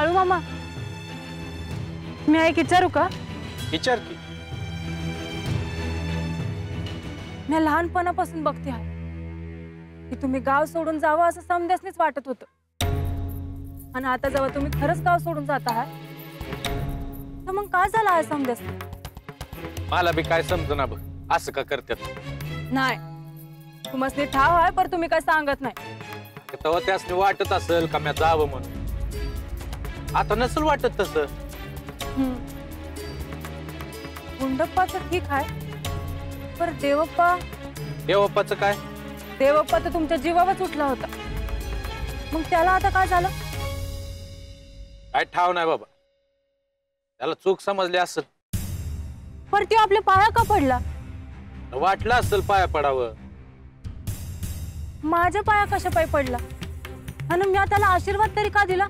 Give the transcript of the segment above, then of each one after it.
बाळू मामा, मी एक विचारू का? विचार की. मी लहानपणापासून बघते आहे की तुम्ही गाव सोडून जावं असं समजासनीच वाटत होतं, आणि आता जेव्हा तुम्ही खरंच गाव सोडून जात आहात तर मग काय झालं आहे समजास? मला बी काय समजना बघ, असं का करतात. नाही, तुम्हाला ठाव आहे पर तुम्ही काय सांगत नाही. तेव्हा त्यासनी वाटत असेल का मी जावं म्हणून. आता नसेल वाटत तसं. गुंडप्पाचं ठीक आहे, पर देवप्पा. देवप्पाचं काय? देवप्पा तर तुमच्या जीवावरच उठला होता, मग त्याला आता काय झालं? काय ठाव नाही बाबा, त्याला चूक समजली असेल. पर तो आपल्या पाया का पडला? वाटलं असेल पाया पडावं. माझ्या पाया कशा पाय पडला, आणि मी त्याला आशीर्वाद तरी का दिला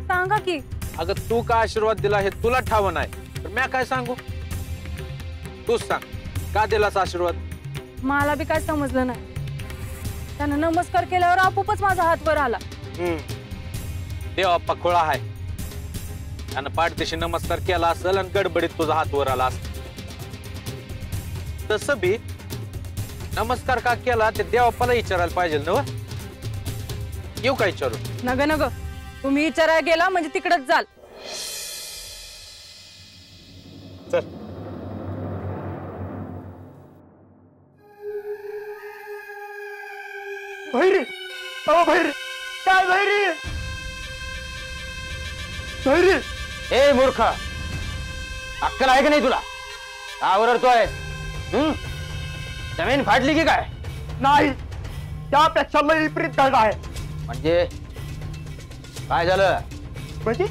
सांगा की. अगं तू का आशीर्वाद दिला हे तुला ठाव नाही, तर मी काय सांगू? तूच सांग, का दिलास आशीर्वाद? मला बी काय समजलं नाही. त्यानं नमस्कार केल्यावर आपोआपच माझा हात वर आला. देवप्पा खोळा आहे, त्यानं पाठदेशी नमस्कार केला असेल आणि गडबडीत तुझा हात वर आला असेल. तसं बी नमस्कार का केला ते देवप्पाला विचारायला पाहिजे ना. येऊ का विचारू? नग नग, तुम्ही विचारायला गेला म्हणजे तिकडेच जाल. चल. भैरी, अहो भैरी, काय भैरी? भैरी, ए मूर्खा, अक्कल आहे की नाही तुला? का ओरडतोय? जमीन फाटली की काय? नाही, त्यापेक्षा लई विपरीत घडला आहे. म्हणजे काय झालं? म्हणजे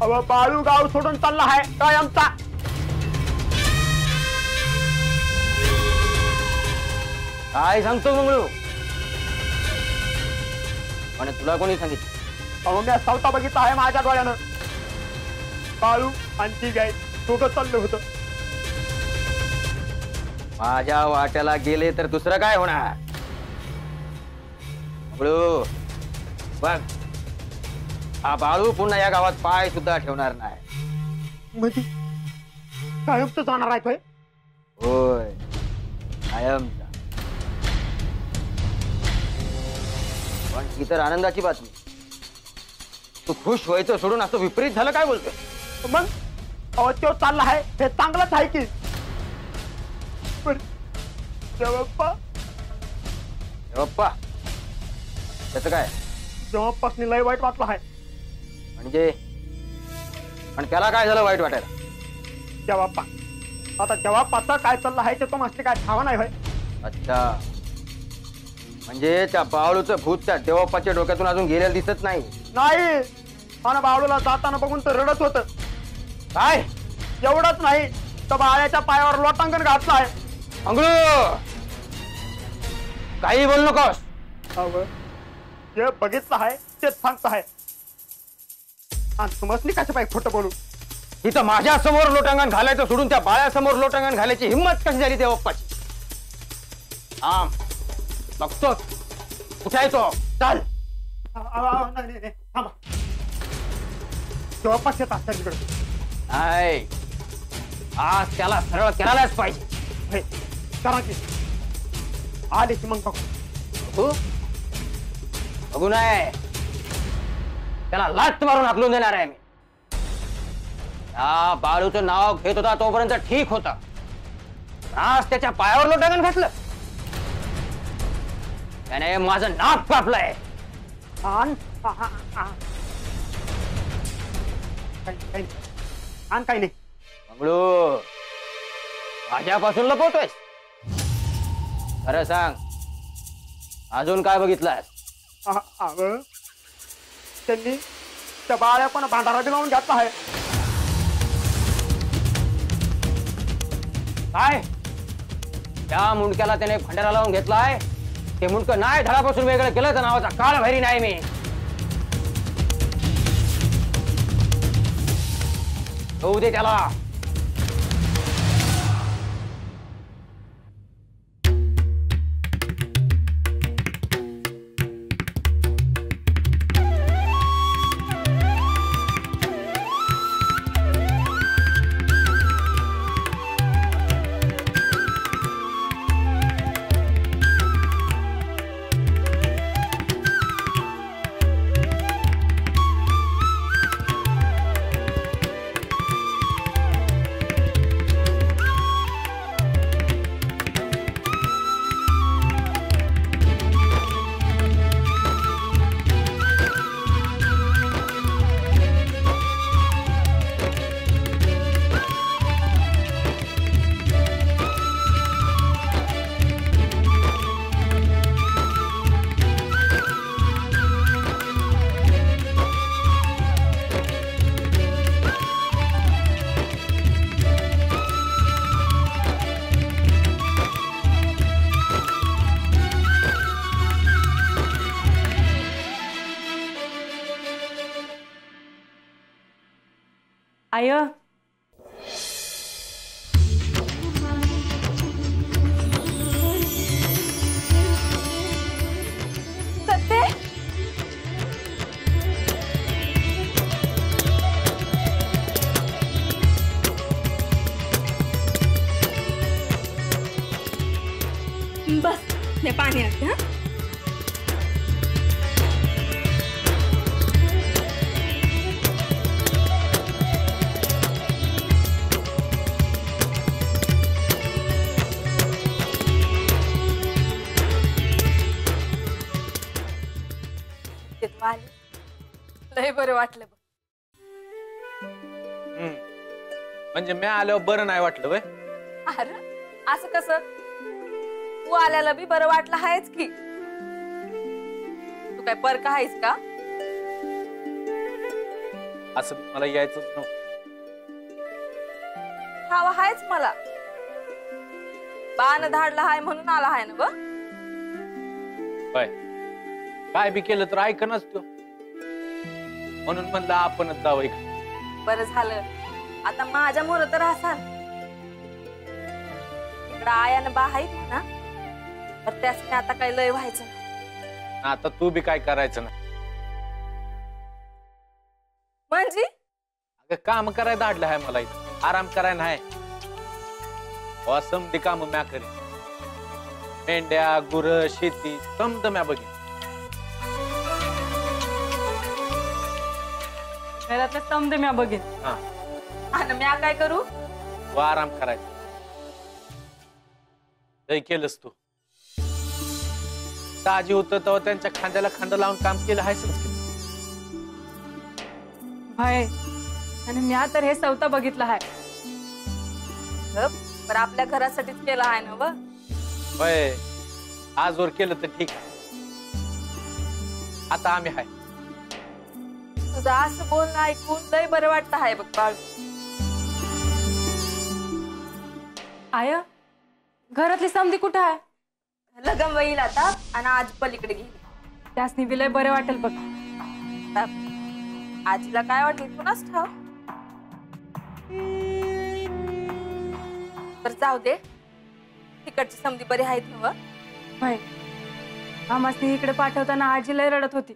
अहो बाळू गाव सोडून चालला आहे काय आमचा? काय सांगतो मंगळू? आणि तुला कोणी सांगितलं? अहो मी सावता बघितला आहे माझ्या डोळ्यानं. बाळू आणि ती गाय दोघं चाललं होतं. माझ्या वाट्याला गेले तर दुसरं काय होणार? मंगळू बघ, हा बाळू पुन्हा या गावात पाय सुद्धा ठेवणार नाही. म्हणजे कायमच जाणार आहे. होय, कायमचा. पण ही तर आनंदाची बातमी. तू खुश व्हायचं सोडून असं विपरीत झालं काय बोलतोय? मग अहो तो चालला आहे हे चांगलंच आहे की. पण देवप्पा, देवप्पा त्याचं काय? जेव्हापासून लय वाईट वाटलं आहे. म्हणजे पण त्याला काय झालं वाईट वाटायला? देवप्पा, आता देवप्पाचं काय चाललं आहे ते तो मास्टर काय ठावा नाही होय. अच्छा, म्हणजे त्या बाळूचं भूत त्या देवप्पाच्या डोक्यातून अजून गेलेलं दिसत नाही. नाही, आणि बाळूला जाताना बघून तर रडत होत. काय? एवढंच नाही तर बाळ्याच्या पायावर लोटांगण घातलं आहे. अंगळू, काही बोल नकोस. अहो जे बघितलं आहे तेच सांगत आहे. आणि तुम्हाला कशा पाहिजे खोटं बोलू? इथं माझ्या समोर लोटांगण घालायचं सोडून त्या बाळ्यासमोर लोटांगण घालायची हिंमत कशी झाली देवप्पाची? बघतो कुठे आहे तो? चल. नाही थांबा, देवप्पा शेत असतात तिकडे. नाही, आज त्याला सरळ करायलाच पाहिजे. करा की आले की मग बघू. बघू नाही, त्याला लाथ मारून हाकलून देणार आहे मी. या बाळूचं नाव घेत होता तोपर्यंत ठीक होता, आज त्याच्या पायावर लोटांगण घातलं. त्याने माझं नाक कापलंय. आण काही नाही. मंगळू, माझ्यापासून लपवतोय? खरं सांग, अजून काय बघितलंय? त्यांनी त्या बाळ्या पण भांडारा लावून घातला आहे. काय? त्या मुंडक्याला त्याने भांडारा लावून घेतलाय? ते मुंडकं नाही धडापासून वेगळं केलं तर नावाचा काळभैरी नाही मी. होऊ दे त्याला. आय सत्ते बस मी पाणी आणते हा. ते तू आली लय बरं वाटलं बघ. म्हणजे मी आल्यावर बरं नाही वाटलं वय. अरे असं कसं तू आल्याला बी बरं वाटलं आहेच की. तू काय परका आहेस का? असं मला यायचंच नव्हतं. हवा आहेच मला. बाण धाडला हाय म्हणून आला हाय ना ब. होय काय बी केलं तर ऐकणच तो, म्हणून म्हणलं आपणच जावं इकडे. बरं झालं आता माझ्या मोर तर असाल. इकडं आयानं बा आहेत ना तर त्यासने आता काही लय व्हायचं नाही. आता तू बी काय करायचं ना. म्हणजे अगं काम करायला धाडलं आहे मला इथं, आराम करायला नाही. समधी काम म्या करीन. मेंढ्या गुर शेती समज म्या बघीन. घरातले समजे म्या बघेन. हा आणि म्या काय करू? तू आराम करायचा. लय केलंस तू. ताजी होत तेव्हा त्यांच्या खांद्याला खांदा लावून काम केलं आहेस. भाई आणि म्या तर हे सवता बघितलं आहे. पण आपल्या घरासाठीच केलं आहे ना व. होय आजवर केलं तर ठीक आहे. आता आम्ही आहे. तुझं असं बोलणं ऐकून लय बरं वाटतं आहे बघ बाळ. आय घरातली समधी कुठं आहे? लगन वईल आता आणि आज पलीकडे गेली. त्यासनी बी लय बरं वाटेल बघ. आजीला काय वाटेल कुणाच ठाव. तर जाऊ दे. तिकडची समधी बरी आहेत ना व. होय आम्हासनी इकडे पाठवताना आजी लय रडत होती.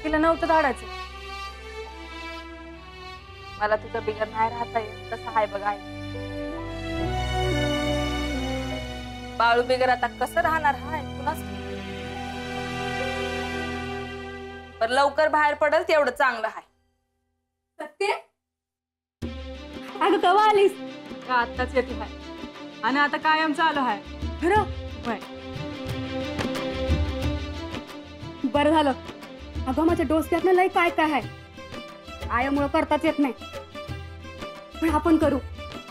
तिला नव्हतं धाडायचं. मला तुझं बिगर नाही राहता येत तसं हाय बघ आहे. बाळू बिगर आता कसं राहणार हाय कुणाच. पण लवकर बाहेर पडल तेवढं चांगलं हाय. सत्य अगं कवा आलीस? का आत्ताच येते हाय आणि आता कायम चालू हाय. खरं होय बरं झालं. अगं माझ्या डोसक्यातनं लय काय काय आहे. आयामुळं करताच येत नाही. पण आपण करू.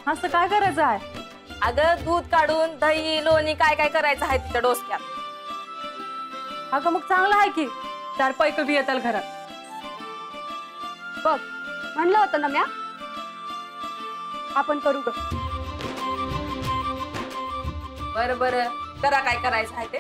असं काय करायचं आहे? अगं दूध काढून दही लोणी काय काय करायचं आहे तिच्या डोसक्यात. अगं मग चांगलं आहे की 4 पैक बी येताल घरात. बघ म्हणलं होतं ना म्या आपण करू ग. बरं बरं करा काय करायचं आहे ते.